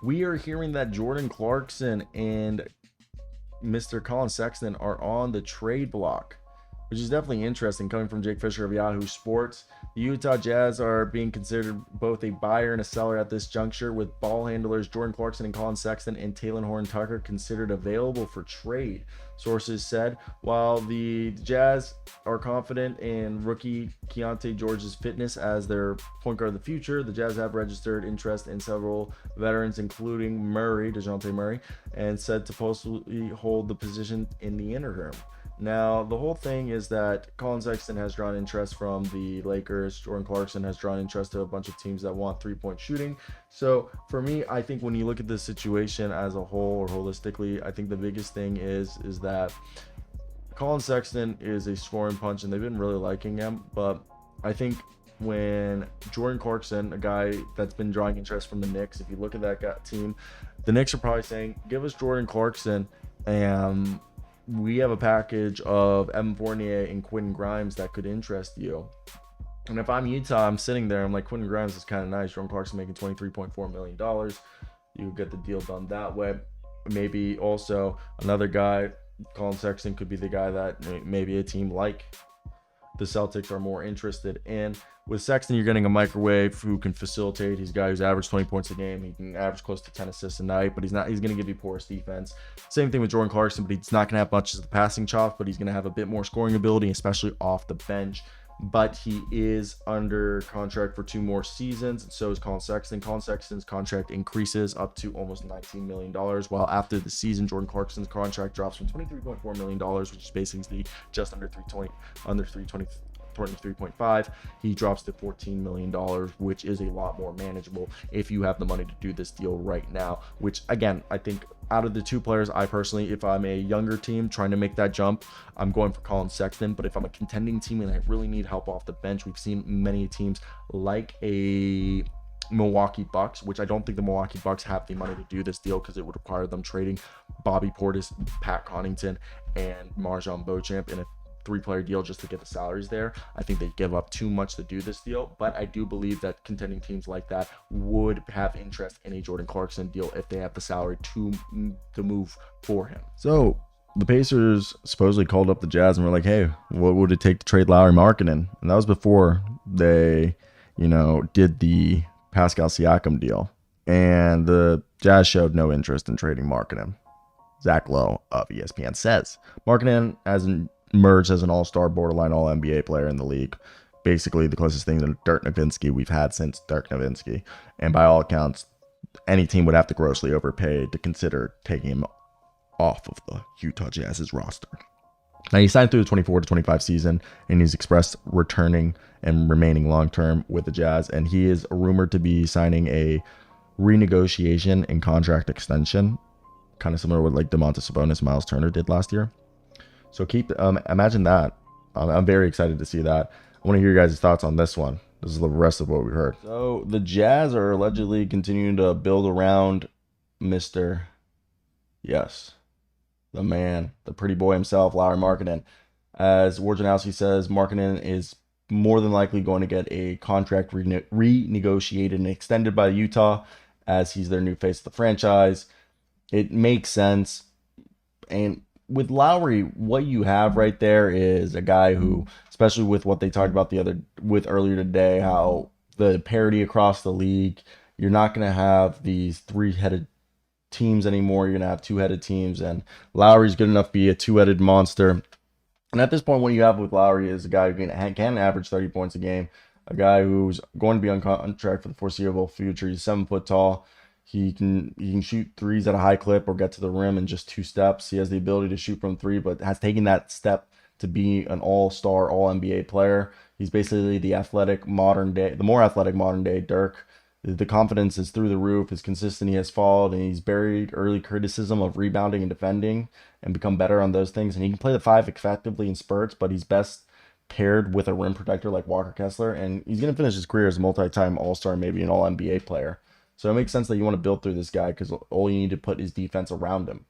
We are hearing that Jordan Clarkson and Mr. Collin Sexton are on the trade block, which is definitely interesting coming from Jake Fisher of Yahoo Sports. The Utah Jazz are being considered both a buyer and a seller at this juncture, with ball handlers Jordan Clarkson and Collin Sexton and Talen Horton-Tucker considered available for trade, sources said. While the Jazz are confident in rookie Keontae George's fitness as their point guard of the future, the Jazz have registered interest in several veterans, including DeJounte Murray, and said to possibly hold the position in the interim. Now, the whole thing is that Collin Sexton has drawn interest from the Lakers. Jordan Clarkson has drawn interest to a bunch of teams that want three-point shooting. So, for me, I think when you look at the situation as a whole or holistically, I think the biggest thing is that Collin Sexton is a scoring punch, and they've been really liking him. But I think when Jordan Clarkson, a guy that's been drawing interest from the Knicks, if you look at that team, the Knicks are probably saying, give us Jordan Clarkson, and we have a package of Evan Fournier and Quentin Grimes that could interest you. And if I'm Utah, I'm sitting there, I'm like, Quentin Grimes is kind of nice. Jordan Clarkson making $23.4 million. You get the deal done that way. Maybe also another guy, Collin Sexton, could be the guy that maybe a team like the Celtics are more interested in. With Sexton, you're getting a microwave who can facilitate. He's a guy who's averaged 20 points a game. He can average close to 10 assists a night, but he's going to give you porous defense. Same thing with Jordan Clarkson, but he's not going to have much of the passing chops, but he's going to have a bit more scoring ability, especially off the bench. But he is under contract for 2 more seasons, and so is Collin Sexton. Collin Sexton's contract increases up to almost $19 million, while after the season, Jordan Clarkson's contract drops from $23.4 million, which is basically just under 23.5. He drops to $14 million, which is a lot more manageable if you have the money to do this deal right now. Which, again, I think out of the two players, I personally, if I'm a younger team trying to make that jump, I'm going for Collin Sexton. But if I'm a contending team and I really need help off the bench, we've seen many teams like a Milwaukee Bucks, which I don't think the Milwaukee Bucks have the money to do this deal because it would require them trading Bobby Portis, Pat Connaughton, and Marjon Beauchamp in a 3-player deal just to get the salaries there. I think they give up too much to do this deal, but I do believe that contending teams like that would have interest in a Jordan Clarkson deal if they have the salary to move for him. So the Pacers supposedly called up the Jazz and were like, hey, what would it take to trade Lauri Markkanen? And that was before they, did the Pascal Siakam deal. And the Jazz showed no interest in trading Markkanen. Zach Lowe of ESPN says Markkanen hasn't emerged as an all-star, borderline all-NBA player in the league. Basically the closest thing to Dirk Nowitzki we've had since Dirk Nowitzki. And by all accounts, any team would have to grossly overpay to consider taking him off of the Utah Jazz's roster. Now, he signed through the 24 to 25 season, and he's expressed returning and remaining long-term with the Jazz. And he is rumored to be signing a renegotiation and contract extension, kind of similar to what like Domantas Sabonis, Miles Turner did last year. So imagine that. I'm very excited to see that. I want to hear your guys' thoughts on this one. This is the rest of what we heard. So the Jazz are allegedly continuing to build around Mr. Yes, the man, the pretty boy himself, Lauri Markkanen. As Wojnarowski says, Markkanen is more than likely going to get a contract renegotiated and extended by Utah, as he's their new face of the franchise. It makes sense. And with Lauri, what you have right there is a guy who, especially with what they talked about earlier today, how the parity across the league, you're not going to have these 3-headed teams anymore. You're going to have 2-headed teams, and Lauri's good enough to be a 2-headed monster. And at this point, what you have with Lauri is a guy who can average 30 points a game, a guy who's going to be on contract for the foreseeable future. He's 7 foot tall. He can shoot threes at a high clip or get to the rim in just 2 steps. He has the ability to shoot from 3, but has taken that step to be an all-star, all-NBA player. He's basically the more athletic modern day Dirk. The confidence is through the roof. His consistency has followed, and he's buried early criticism of rebounding and defending and become better on those things. And he can play the 5 effectively in spurts, but he's best paired with a rim protector like Walker Kessler. And he's going to finish his career as a multi-time all-star, maybe an all-NBA player. So it makes sense that you want to build through this guy because all you need to put is defense around him.